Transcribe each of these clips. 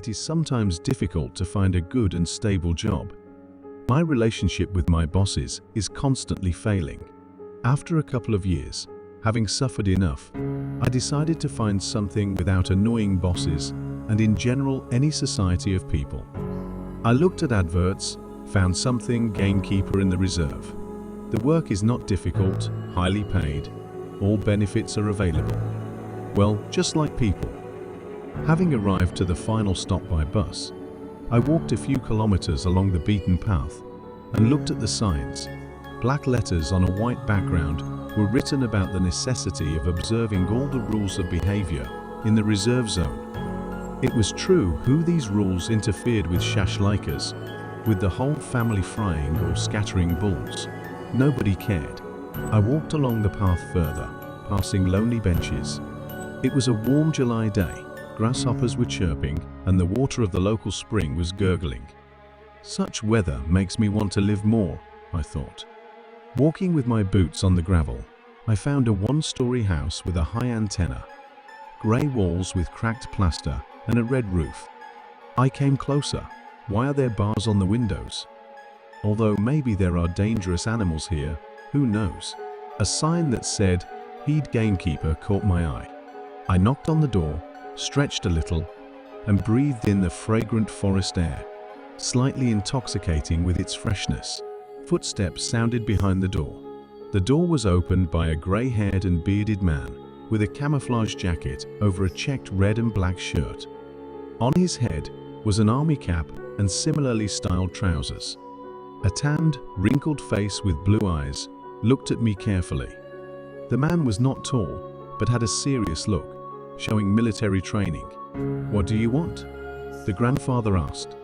it is sometimes difficult to find a good and stable job. My relationship with my bosses is constantly failing. After a couple of years, having suffered enough, I decided to find something without annoying bosses and in general any society of people. I looked at adverts, found something gamekeeper in the reserve. The work is not difficult, highly paid, all benefits are available. Well, just like people. Having arrived to the final stop by bus, I walked a few kilometers along the beaten path and looked at the signs. Black letters on a white background were written about the necessity of observing all the rules of behavior in the reserve zone. It was true who these rules interfered with shashlikas, with the whole family frying or scattering bulls. Nobody cared. I walked along the path further, passing lonely benches. It was a warm July day. Grasshoppers were chirping, and the water of the local spring was gurgling. Such weather makes me want to live more, I thought. Walking with my boots on the gravel, I found a one-story house with a high antenna, grey walls with cracked plaster, and a red roof. I came closer. Why are there bars on the windows? Although maybe there are dangerous animals here, who knows? A sign that said, "Heed Gamekeeper" caught my eye. I knocked on the door, stretched a little, and breathed in the fragrant forest air, slightly intoxicating with its freshness. Footsteps sounded behind the door. The door was opened by a grey-haired and bearded man with a camouflage jacket over a checked red and black shirt. On his head was an army cap and similarly styled trousers. A tanned, wrinkled face with blue eyes looked at me carefully. The man was not tall, but had a serious look, showing military training. "What do you want?" the grandfather asked.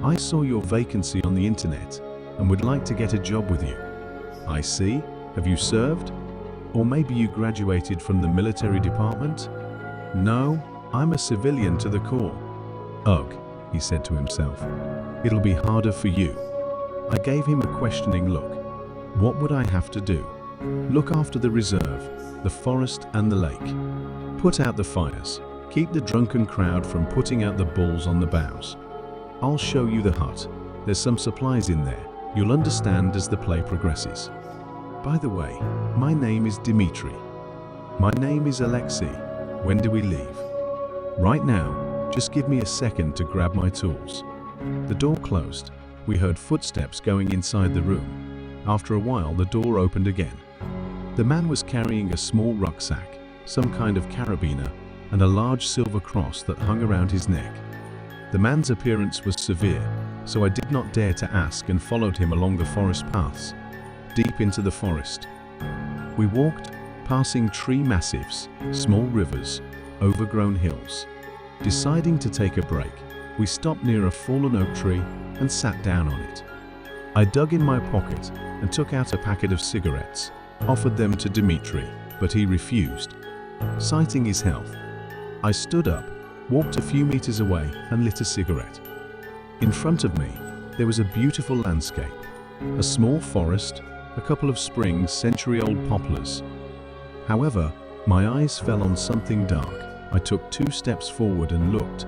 "I saw your vacancy on the internet and would like to get a job with you." "I see. Have you served? Or maybe you graduated from the military department?" "No, I'm a civilian to the core." "Ugh," he said to himself. "It'll be harder for you." I gave him a questioning look. What would I have to do? Look after the reserve, the forest and the lake. Put out the fires. Keep the drunken crowd from putting out the bulls on the boughs. I'll show you the hut. There's some supplies in there. You'll understand as the play progresses. By the way, my name is Dimitri. My name is Alexei. When do we leave? Right now. Just give me a second to grab my tools. The door closed. We heard footsteps going inside the room. After a while, the door opened again. The man was carrying a small rucksack, some kind of carabiner, and a large silver cross that hung around his neck. The man's appearance was severe, so I did not dare to ask and followed him along the forest paths, deep into the forest. We walked, passing tree massifs, small rivers, overgrown hills. Deciding to take a break, we stopped near a fallen oak tree and sat down on it. I dug in my pocket and took out a packet of cigarettes, offered them to Dimitri, but he refused, citing his health. I stood up, walked a few meters away and lit a cigarette. In front of me, there was a beautiful landscape, a small forest, a couple of spring century-old poplars. However, my eyes fell on something dark. I took 2 steps forward and looked.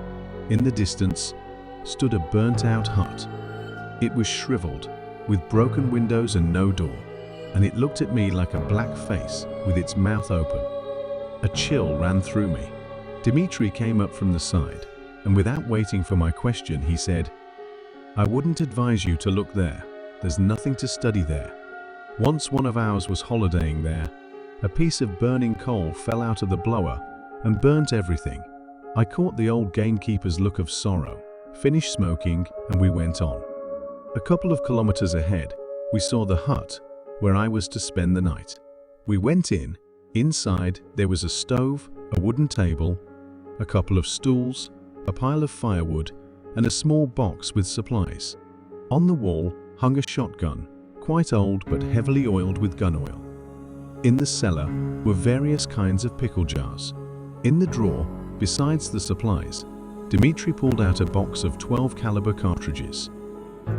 In the distance stood a burnt-out hut. It was shriveled, with broken windows and no door, and it looked at me like a black face with its mouth open. A chill ran through me. Dimitri came up from the side, and without waiting for my question, he said, "I wouldn't advise you to look there. There's nothing to study there. Once one of ours was holidaying there. A piece of burning coal fell out of the blower and burnt everything. I caught the old gamekeeper's look of sorrow, finished smoking, and we went on. A couple of kilometers ahead, we saw the hut where I was to spend the night. We went in. Inside, there was a stove, a wooden table, a couple of stools, a pile of firewood, and a small box with supplies. On the wall hung a shotgun, quite old but heavily oiled with gun oil. In the cellar were various kinds of pickle jars. In the drawer, besides the supplies, Dimitri pulled out a box of 12 caliber cartridges.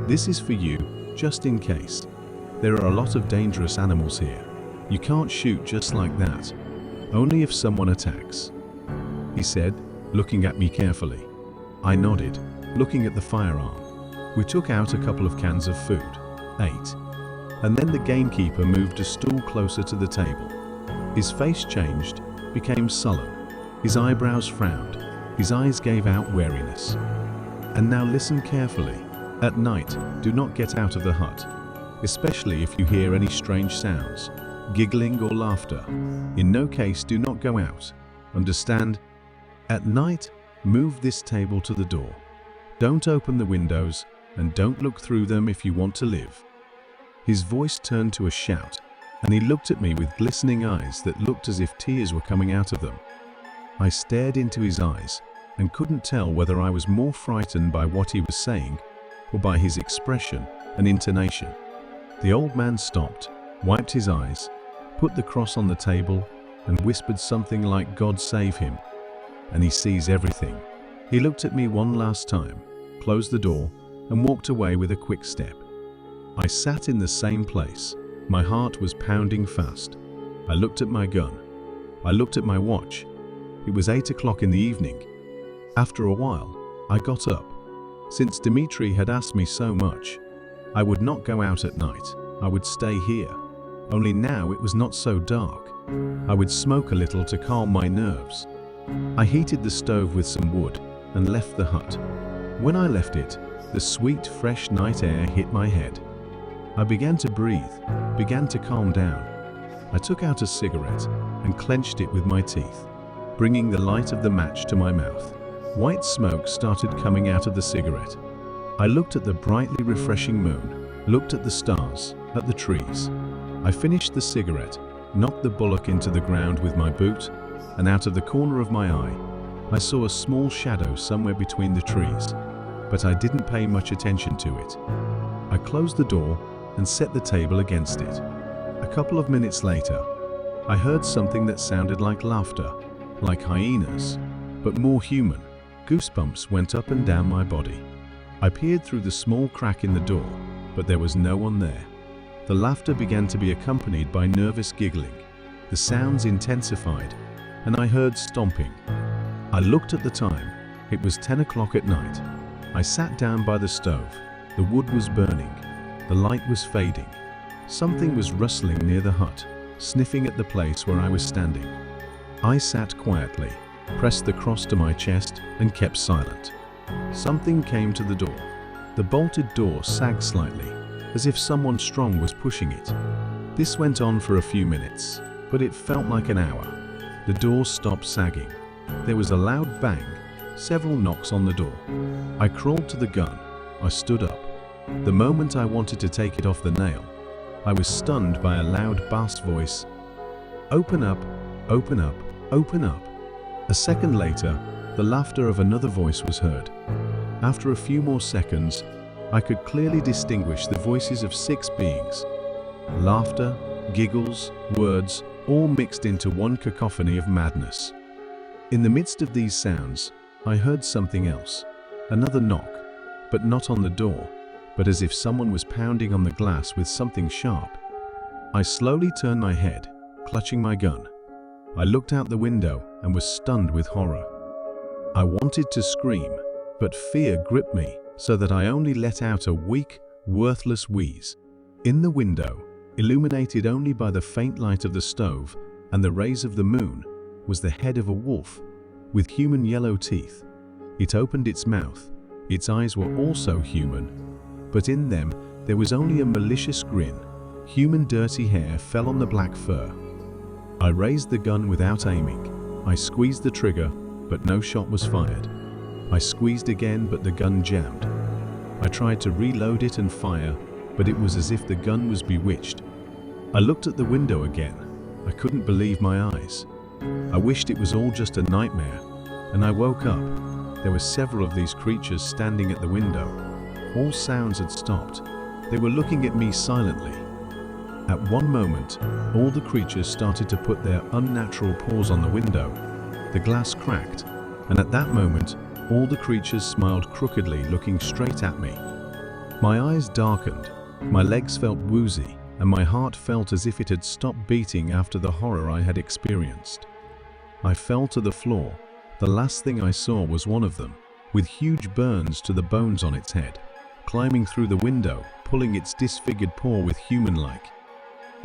"This is for you, just in case. There are a lot of dangerous animals here. You can't shoot just like that, only if someone attacks," he said, looking at me carefully. I nodded, looking at the firearm. We took out a couple of cans of food, ate, and then the gamekeeper moved a stool closer to the table. His face changed, became sullen. His eyebrows frowned. His eyes gave out wariness. And now listen carefully. At night, do not get out of the hut, especially if you hear any strange sounds, giggling or laughter. In no case do not go out. Understand? At night, move this table to the door. Don't open the windows and don't look through them if you want to live. His voice turned to a shout, and he looked at me with glistening eyes that looked as if tears were coming out of them. I stared into his eyes and couldn't tell whether I was more frightened by what he was saying or by his expression and intonation. The old man stopped, wiped his eyes, put the cross on the table, and whispered something like, "God save him, and he sees everything." He looked at me one last time, closed the door, and walked away with a quick step. I sat in the same place. My heart was pounding fast. I looked at my gun. I looked at my watch. It was 8 o'clock in the evening. After a while, I got up. Since Dmitri had asked me so much, I would not go out at night. I would stay here. Only now it was not so dark. I would smoke a little to calm my nerves. I heated the stove with some wood and left the hut. When I left it, the sweet, fresh night air hit my head. I began to breathe, began to calm down. I took out a cigarette and clenched it with my teeth, bringing the light of the match to my mouth. White smoke started coming out of the cigarette. I looked at the brightly refreshing moon, looked at the stars, at the trees. I finished the cigarette, knocked the bullock into the ground with my boot, and out of the corner of my eye, I saw a small shadow somewhere between the trees, but I didn't pay much attention to it. I closed the door and set the table against it. A couple of minutes later, I heard something that sounded like laughter, like hyenas, but more human. Goosebumps went up and down my body. I peered through the small crack in the door, but there was no one there. The laughter began to be accompanied by nervous giggling. The sounds intensified, and I heard stomping. I looked at the time. It was 10 o'clock at night. I sat down by the stove. The wood was burning. The light was fading. Something was rustling near the hut, sniffing at the place where I was standing. I sat quietly, pressed the cross to my chest, and kept silent. Something came to the door. The bolted door sagged slightly, as if someone strong was pushing it. This went on for a few minutes, but it felt like an hour. The door stopped sagging. There was a loud bang, several knocks on the door. I crawled to the gun. I stood up. The moment I wanted to take it off the nail, I was stunned by a loud bass voice. "Open up, open up, open up." A second later, the laughter of another voice was heard. After a few more seconds, I could clearly distinguish the voices of 6 beings. Laughter, giggles, words, all mixed into one cacophony of madness. In the midst of these sounds, I heard something else. Another knock, but not on the door, but as if someone was pounding on the glass with something sharp. I slowly turned my head, clutching my gun. I looked out the window and was stunned with horror. I wanted to scream, but fear gripped me so that I only let out a weak, worthless wheeze. In the window, illuminated only by the faint light of the stove and the rays of the moon, was the head of a wolf, with human yellow teeth. It opened its mouth. Its eyes were also human, but in them there was only a malicious grin. Human dirty hair fell on the black fur. I raised the gun without aiming. I squeezed the trigger, but no shot was fired. I squeezed again, but the gun jammed. I tried to reload it and fire, but it was as if the gun was bewitched. I looked at the window again. I couldn't believe my eyes. I wished it was all just a nightmare, and I woke up. There were several of these creatures standing at the window. All sounds had stopped. They were looking at me silently. At one moment, all the creatures started to put their unnatural paws on the window. The glass cracked, and at that moment, all the creatures smiled crookedly, looking straight at me. My eyes darkened, my legs felt woozy, and my heart felt as if it had stopped beating after the horror I had experienced. I fell to the floor. The last thing I saw was one of them, with huge burns to the bones on its head, climbing through the window, pulling its disfigured paw with human-like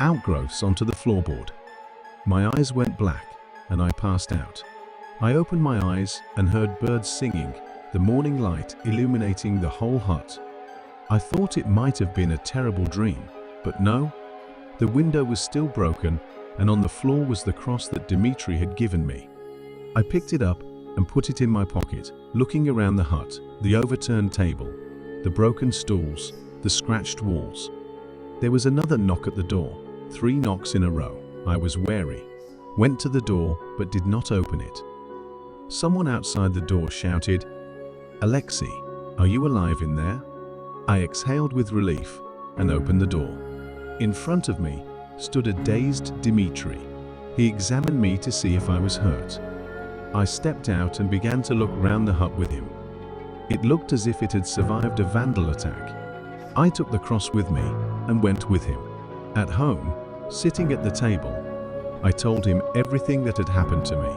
outgrowths onto the floorboard. My eyes went black, and I passed out. I opened my eyes and heard birds singing, the morning light illuminating the whole hut. I thought it might have been a terrible dream, but no. The window was still broken, and on the floor was the cross that Dimitri had given me. I picked it up and put it in my pocket, looking around the hut, the overturned table, the broken stools, the scratched walls. There was another knock at the door, 3 knocks in a row. I was wary, went to the door but did not open it. Someone outside the door shouted, "Alexei, are you alive in there?" I exhaled with relief and opened the door. In front of me stood a dazed Dimitri. He examined me to see if I was hurt. I stepped out and began to look round the hut with him. It looked as if it had survived a vandal attack. I took the cross with me and went with him. At home, sitting at the table, I told him everything that had happened to me.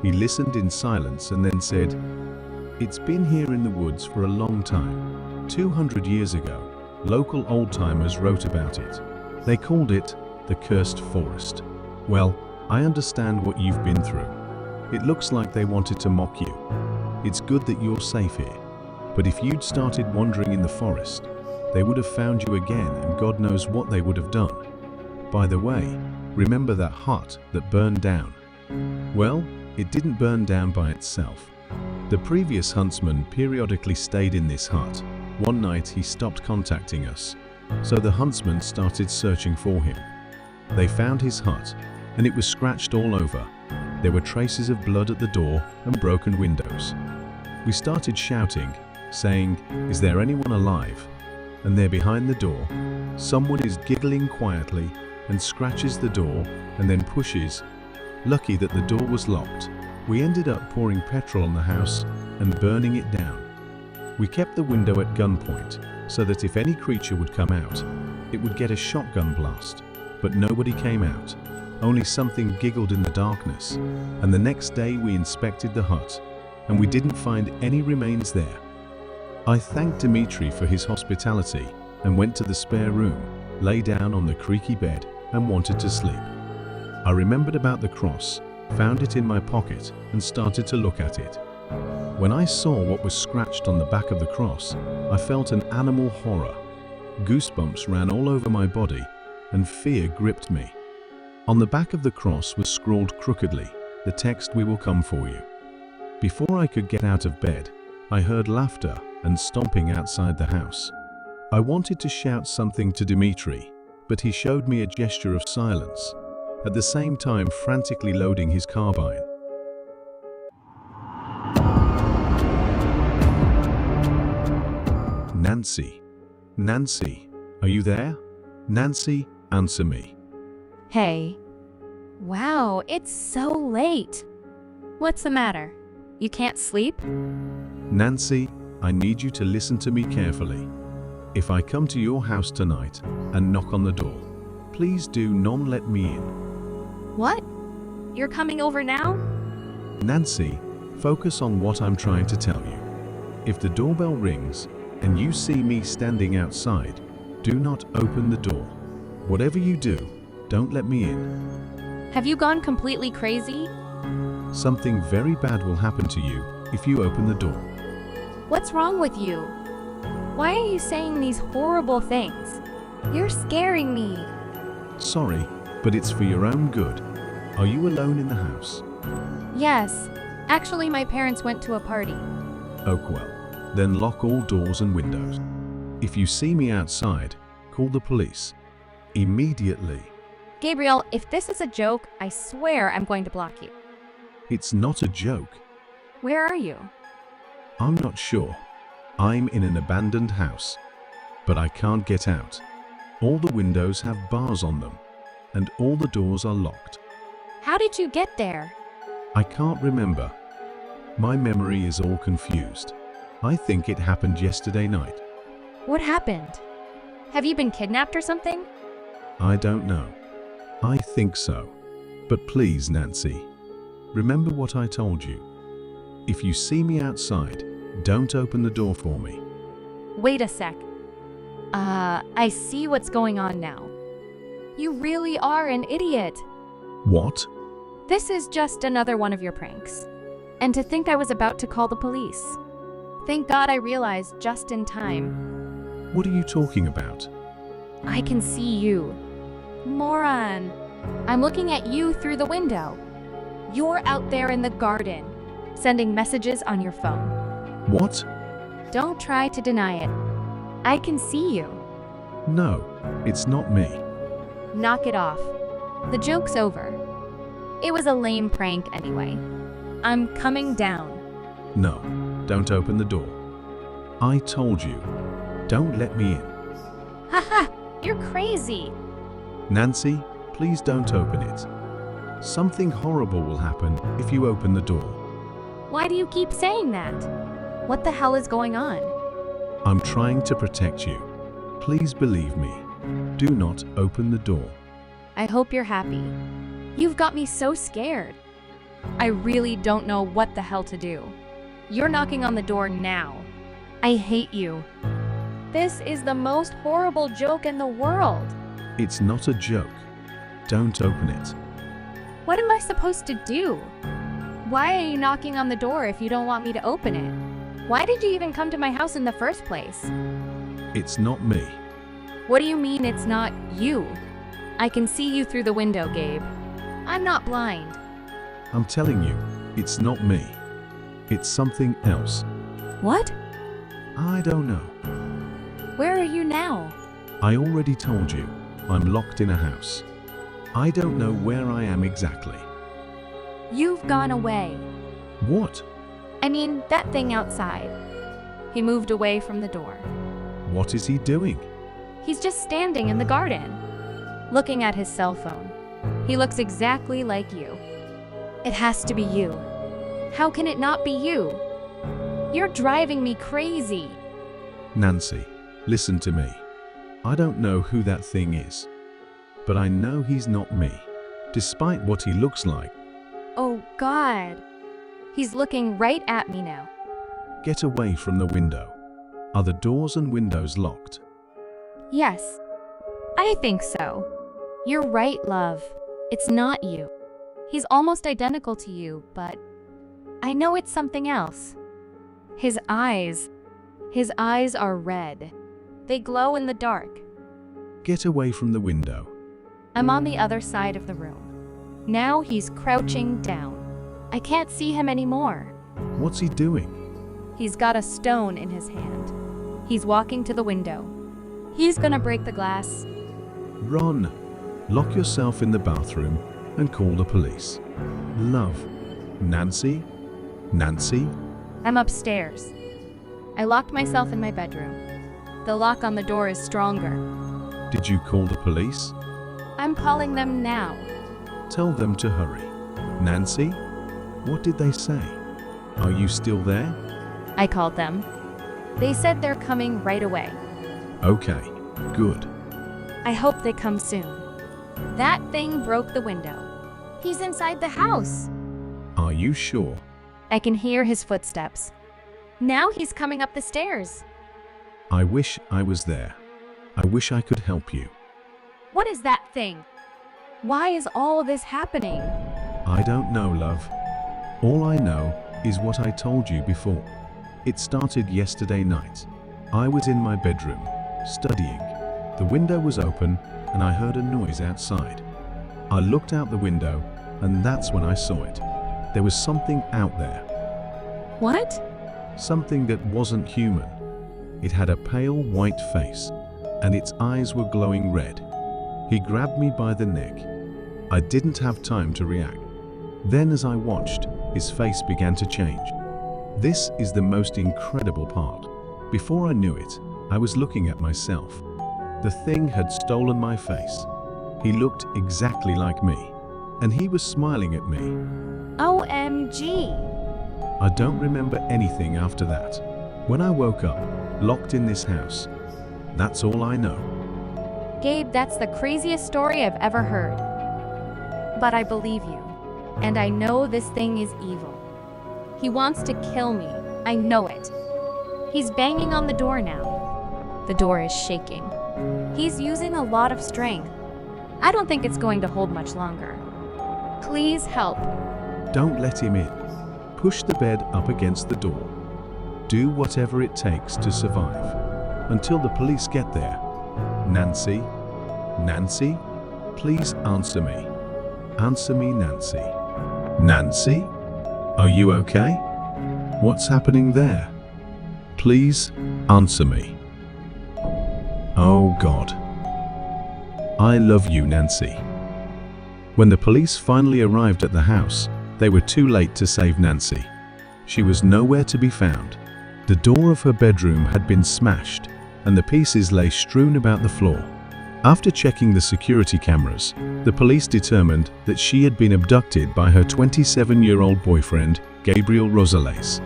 He listened in silence and then said, "It's been here in the woods for a long time. 200 years ago, local old-timers wrote about it. They called it the Cursed Forest. Well, I understand what you've been through. It looks like they wanted to mock you. It's good that you're safe here. But if you'd started wandering in the forest, they would have found you again, and God knows what they would have done. By the way, remember that hut that burned down? Well, it didn't burn down by itself. The previous huntsman periodically stayed in this hut. One night he stopped contacting us, so the huntsman started searching for him. They found his hut, and it was scratched all over. There were traces of blood at the door and broken windows. We started shouting, saying, 'Is there anyone alive?' And there behind the door, someone is giggling quietly and scratches the door and then pushes. Lucky that the door was locked. We ended up pouring petrol on the house and burning it down. We kept the window at gunpoint so that if any creature would come out, it would get a shotgun blast. But nobody came out. Only something giggled in the darkness. And the next day we inspected the hut, and we didn't find any remains there. I thanked Dimitri for his hospitality and went to the spare room, lay down on the creaky bed, and wanted to sleep. I remembered about the cross, found it in my pocket, and started to look at it. When I saw what was scratched on the back of the cross, I felt an animal horror. Goosebumps ran all over my body, and fear gripped me. On the back of the cross was scrawled crookedly the text, "We will come for you." Before I could get out of bed, I heard laughter and stomping outside the house. I wanted to shout something to Dimitri, but he showed me a gesture of silence, at the same time frantically loading his carbine. Nancy. Nancy, are you there? Nancy, answer me. Hey. Wow, it's so late. What's the matter? You can't sleep? Nancy, I need you to listen to me carefully. If I come to your house tonight and knock on the door, please do not let me in. What? You're coming over now? Nancy, focus on what I'm trying to tell you. If the doorbell rings and you see me standing outside, do not open the door. Whatever you do, don't let me in. Have you gone completely crazy? Something very bad will happen to you if you open the door. What's wrong with you? Why are you saying these horrible things? You're scaring me. Sorry, but it's for your own good. Are you alone in the house? Yes. Actually, my parents went to a party. Oh well, then lock all doors and windows. If you see me outside, call the police. Immediately. Gabriel, if this is a joke, I swear I'm going to block you. It's not a joke. Where are you? I'm not sure. I'm in an abandoned house, but I can't get out. All the windows have bars on them, and all the doors are locked. How did you get there? I can't remember. My memory is all confused. I think it happened yesterday night. What happened? Have you been kidnapped or something? I don't know. I think so. But please, Nancy, remember what I told you. If you see me outside, Don't open the door for me. Wait a sec. I see what's going on now. You really are an idiot. What? This is just another one of your pranks. And to think I was about to call the police. Thank God I realized just in time. What are you talking about? I can see you. Moron. I'm looking at you through the window. You're out there in the garden, sending messages on your phone. What? Don't try to deny it. I can see you. No, it's not me. Knock it off. The joke's over. It was a lame prank anyway. I'm coming down. No, don't open the door. I told you, don't let me in. Haha, you're crazy. Nancy, please don't open it. Something horrible will happen if you open the door. Why do you keep saying that? What the hell is going on? I'm trying to protect you. Please believe me. Do not open the door. I hope you're happy. You've got me so scared. I really don't know what the hell to do. You're knocking on the door now. I hate you. This is the most horrible joke in the world. It's not a joke. Don't open it. What am I supposed to do? Why are you knocking on the door if you don't want me to open it? Why did you even come to my house in the first place? It's not me. What do you mean it's not you? I can see you through the window, Gabe. I'm not blind. I'm telling you, it's not me. It's something else. What? I don't know. Where are you now? I already told you, I'm locked in a house. I don't know where I am exactly. You've gone away. What? I mean, that thing outside. He moved away from the door. What is he doing? He's just standing in the garden, looking at his cell phone. He looks exactly like you. It has to be you. How can it not be you? You're driving me crazy. Nancy, listen to me. I don't know who that thing is, but I know he's not me, despite what he looks like. Oh, God. He's looking right at me now. Get away from the window. Are the doors and windows locked? Yes, I think so. You're right, love. It's not you. He's almost identical to you, but I know it's something else. His eyes are red. They glow in the dark. Get away from the window. I'm on the other side of the room. Now he's crouching down. I can't see him anymore. What's he doing? He's got a stone in his hand. He's walking to the window. He's gonna break the glass. Run. Lock yourself in the bathroom and call the police. Love. Nancy? Nancy? I'm upstairs. I locked myself in my bedroom. The lock on the door is stronger. Did you call the police? I'm calling them now. Tell them to hurry. Nancy? What did they say? Are you still there? I called them. They said they're coming right away. Okay, good. I hope they come soon. That thing broke the window. He's inside the house. Are you sure? I can hear his footsteps. Now he's coming up the stairs. I wish I was there. I wish I could help you. What is that thing? Why is all of this happening? I don't know, love. All I know is what I told you before. It started yesterday night. I was in my bedroom, studying. The window was open and I heard a noise outside. I looked out the window and that's when I saw it. There was something out there. What? Something that wasn't human. It had a pale white face and its eyes were glowing red. He grabbed me by the neck. I didn't have time to react. Then as I watched, his face began to change. This is the most incredible part. Before I knew it, I was looking at myself. The thing had stolen my face. He looked exactly like me, and he was smiling at me. OMG! I don't remember anything after that. When I woke up, locked in this house, that's all I know. Gabe, that's the craziest story I've ever heard. But I believe you, and I know this thing is evil. He wants to kill me. I know it. He's banging on the door now. The door is shaking. He's using a lot of strength. I don't think it's going to hold much longer. Please help. Don't let him in. Push the bed up against the door. Do whatever it takes to survive until the police get there. Nancy? Nancy? Please answer me. Answer me, Nancy. Nancy? Are you okay? What's happening there? Please answer me. Oh God. I love you, Nancy. When the police finally arrived at the house, they were too late to save Nancy. She was nowhere to be found. The door of her bedroom had been smashed, and the pieces lay strewn about the floor. After checking the security cameras, the police determined that she had been abducted by her 27-year-old boyfriend, Gabriel Rosales.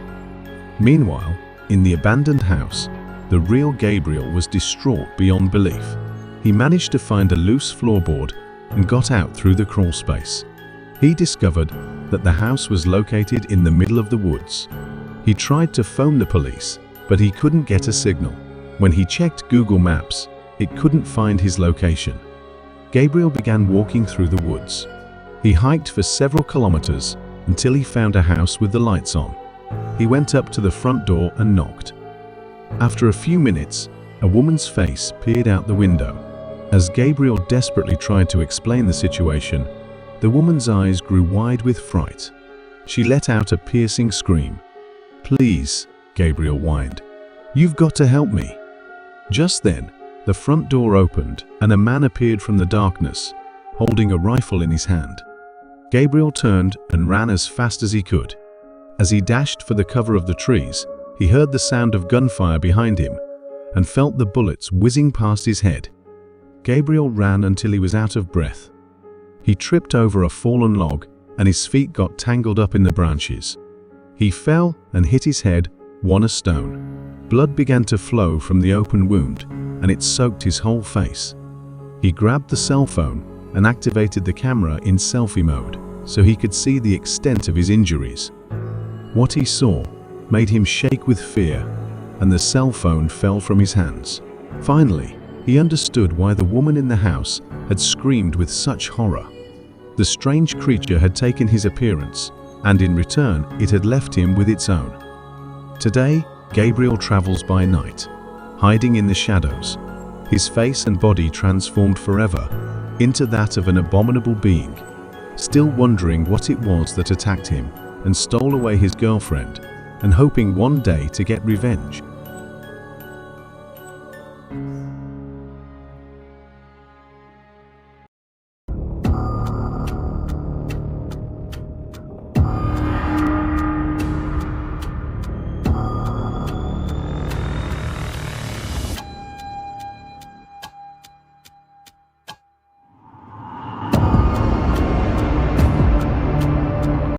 Meanwhile, in the abandoned house, the real Gabriel was distraught beyond belief. He managed to find a loose floorboard and got out through the crawl space. He discovered that the house was located in the middle of the woods. He tried to phone the police, but he couldn't get a signal. When he checked Google Maps, it couldn't find his location. Gabriel began walking through the woods. He hiked for several kilometers until he found a house with the lights on. He went up to the front door and knocked. After a few minutes, a woman's face peered out the window. As Gabriel desperately tried to explain the situation, the woman's eyes grew wide with fright. She let out a piercing scream. "Please," Gabriel whined. "You've got to help me." Just then, the front door opened and a man appeared from the darkness, holding a rifle in his hand. Gabriel turned and ran as fast as he could. As he dashed for the cover of the trees, he heard the sound of gunfire behind him and felt the bullets whizzing past his head. Gabriel ran until he was out of breath. He tripped over a fallen log and his feet got tangled up in the branches. He fell and hit his head on a stone. Blood began to flow from the open wound and it soaked his whole face. He grabbed the cell phone and activated the camera in selfie mode so he could see the extent of his injuries. What he saw made him shake with fear, and the cell phone fell from his hands. Finally, he understood why the woman in the house had screamed with such horror. The strange creature had taken his appearance, and in return, it had left him with its own. Today, Gabriel travels by night, hiding in the shadows, his face and body transformed forever into that of an abominable being, still wondering what it was that attacked him and stole away his girlfriend, and hoping one day to get revenge.